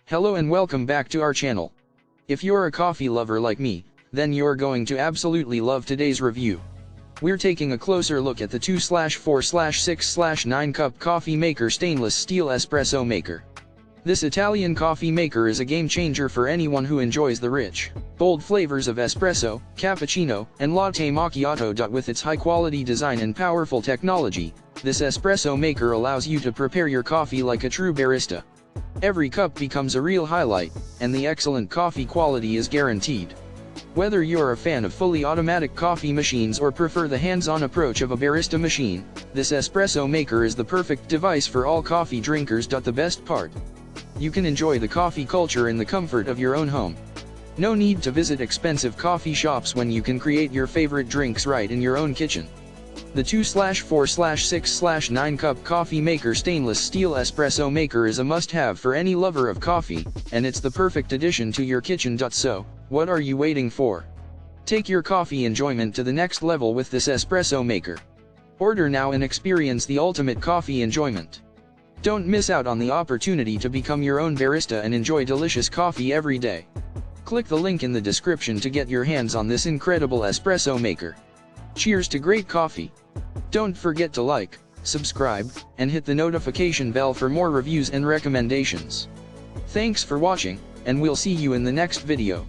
Hello and welcome back to our channel. If you're a coffee lover like me, then you're going to absolutely love today's review. We're taking a closer look at the 2/4/6/9 cup coffee maker stainless steel espresso maker. This Italian coffee maker is a game changer for anyone who enjoys the rich, bold flavors of espresso, cappuccino, and latte macchiato. With its high-quality design and powerful technology, this espresso maker allows you to prepare your coffee like a true barista. Every cup becomes a real highlight, and the excellent coffee quality is guaranteed. Whether you're a fan of fully automatic coffee machines or prefer the hands-on approach of a barista machine, this espresso maker is the perfect device for all coffee drinkers. The best part: you can enjoy the coffee culture in the comfort of your own home. No need to visit expensive coffee shops when you can create your favorite drinks right in your own kitchen. The 2/4/6/9 cup coffee maker stainless steel espresso maker is a must-have for any lover of coffee, and it's the perfect addition to your kitchen. So, what are you waiting for? Take your coffee enjoyment to the next level with this espresso maker. Order now and experience the ultimate coffee enjoyment. Don't miss out on the opportunity to become your own barista and enjoy delicious coffee every day. Click the link in the description to get your hands on this incredible espresso maker. Cheers to great coffee! Don't forget to like, subscribe, and hit the notification bell for more reviews and recommendations. Thanks for watching, and we'll see you in the next video.